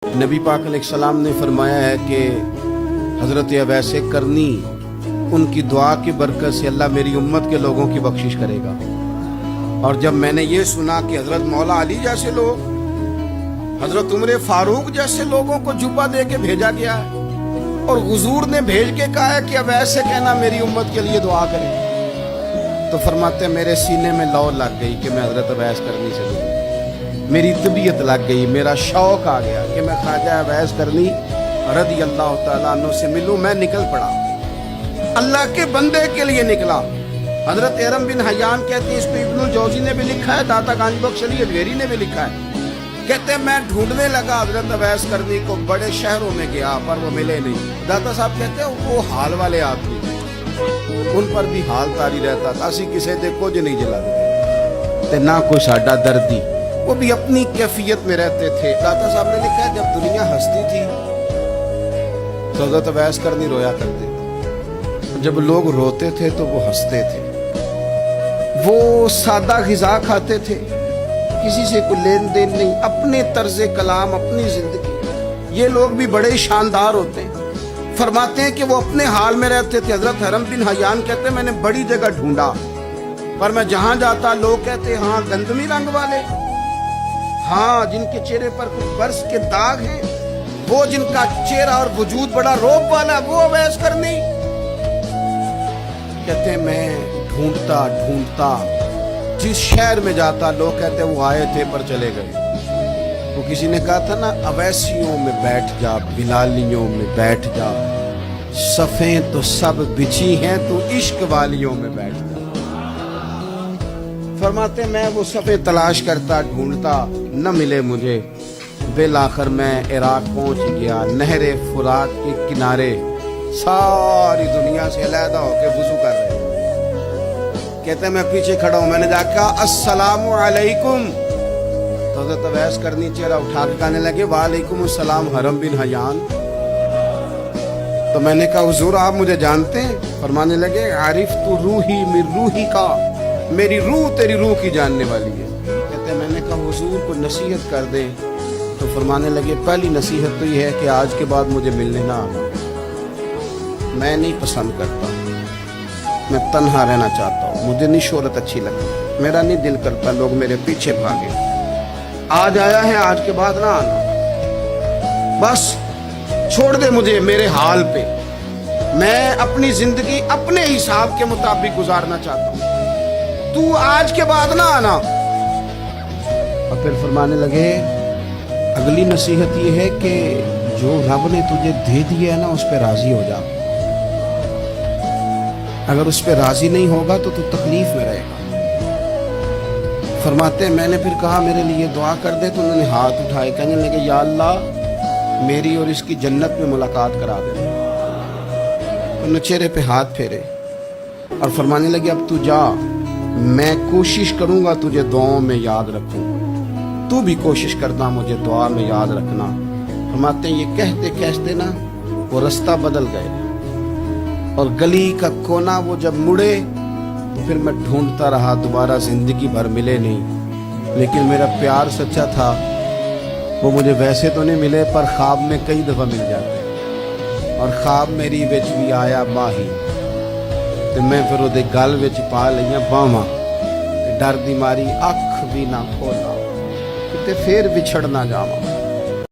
नबी पाक अलैहिस्सलाम ने फरमाया है कि हज़रत अवैस करनी उनकी दुआ की बरकत से अल्लाह मेरी उम्मत के लोगों की बख्शिश करेगा। और जब मैंने ये सुना कि हज़रत मौला अली जैसे लोग, हज़रत उमर फारूक जैसे लोगों को जुब्बा दे के भेजा गया है और हुजूर ने भेज के कहा है कि अवैस से कहना मेरी उम्मत के लिए दुआ करें, तो फरमाते मेरे सीने में लौ लग गई कि मैं हज़रत अवैस करनी से लूँ। मेरी तबीयत लग गई, मेरा शौक आ गया कि मैं ख्वाजा अवैस करनी रज़ी अल्लाह तआला अन्हु से मिलूं। मैं निकल पड़ा, अल्लाह के बंदे के लिए निकला। हजरत एरम बिन हयान कहते हैं, इसको इब्नुल जौजी ने भी लिखा है, दाता गांज बख्श अली अजमेरी ने भी लिखा है। कहते हैं मैं ढूंढने लगा हजरत अवैस करनी को, बड़े शहरों में गया पर वो मिले नहीं। दाता साहब कहते हैं वो हाल वाले आदमी, उन पर भी हाल तारी रहता था, असी किसी दे कुछ नहीं जलाते ना कोई साडा दर्दी, वो भी अपनी कैफियत में रहते थे। दाता साहब ने लिखा है जब दुनिया हंसती थी तो हज़रत अवैस करनी रोया करते थे, जब लोग रोते थे तो वो हंसते थे। वो सादा ग़िज़ा खाते थे, किसी से कोई लेन देन नहीं, अपने तर्ज़े कलाम, अपनी जिंदगी। ये लोग भी बड़े शानदार होते हैं। फरमाते हैं कि वो अपने हाल में रहते थे। हजरत हरम बिन हयान कहते हैं मैंने बड़ी जगह ढूंढा, पर मैं जहां जाता लोग कहते हाँ गंदमी रंग वाले, हाँ जिनके चेहरे पर कुछ बर्स के दाग हैं, वो जिनका चेहरा और वजूद बड़ा रौब वाला, वो अवैस करनी। कहते हैं मैं ढूंढता ढूंढता जिस शहर में जाता लोग कहते वो आए थे पर चले गए। वो किसी ने कहा था ना, अवैसियों में बैठ जा, बिलालियों में बैठ जा, सफ़ें तो सब बिछी हैं, तू इश्क वालियों में बैठ जा। फरमाते मैं वो सफ़ें तलाश करता ढूंढता, न मिले मुझे। बिल आखिर मैं इराक पहुंच गया, नहरे फुरात के किनारे सारी दुनिया से अलहदा होके वुज़ू कर रहे। कहते मैं पीछे खड़ा हूं, मैंने जाकर अस्सलामु अलैकुम, तो हज़रत अवैस करनी चेहरा उठा के कहने लगे वालेकुम अस्सलाम हरम बिन हयान। तो मैंने कहा हुजूर आप मुझे जानते हैं? फरमाने लगे आरिफ तू रूही मिर रूही का, मेरी रूह तेरी रूह की जानने वाली है। कहते मैंने कहा हुजूर को नसीहत कर दे। तो फरमाने लगे पहली नसीहत तो ये है कि आज के बाद मुझे मिलने ना आना, मैं नहीं पसंद करता, मैं तन्हा रहना चाहता हूँ, मुझे नहीं शोहरत अच्छी लगती, मेरा नहीं दिल करता लोग मेरे पीछे भागे। आज आया है, आज के बाद ना आना, बस छोड़ दे मुझे मेरे हाल पे, मैं अपनी जिंदगी अपने हिसाब के मुताबिक गुजारना चाहता हूँ, तू आज के बाद ना आना। और फिर फरमाने लगे अगली नसीहत ये है कि जो रब ने तुझे दे दिया है ना उस पर राजी हो जा, अगर उस पर राजी नहीं होगा तो तू तकलीफ में रहेगा। फरमाते मैंने फिर कहा मेरे लिए दुआ कर दे, तो उन्होंने हाथ उठाए, कहने लगे या अल्लाह मेरी और इसकी जन्नत में मुलाकात करा दे। उन्होंने चेहरे पे हाथ फेरे और फरमाने लगे अब तू जा, मैं कोशिश करूंगा तुझे दुआओं में याद रखूं, तू भी कोशिश करना मुझे दुआ में याद रखना। फरमाते ये कहते कहते ना वो रास्ता बदल गए और गली का कोना वो जब मुड़े तो फिर मैं ढूंढता रहा, दोबारा जिंदगी भर मिले नहीं, लेकिन मेरा प्यार सच्चा था। वो मुझे वैसे तो नहीं मिले पर ख्वाब में कई दफ़ा मिल जाते, और ख्वाब मेरी विच भी आया माही, तो मैं फिर ਉਹਦੇ गल विच पा लईयां बावां, ते डर दी मारी अख भी ना खोला, किते फिर विछड़ ना जावां।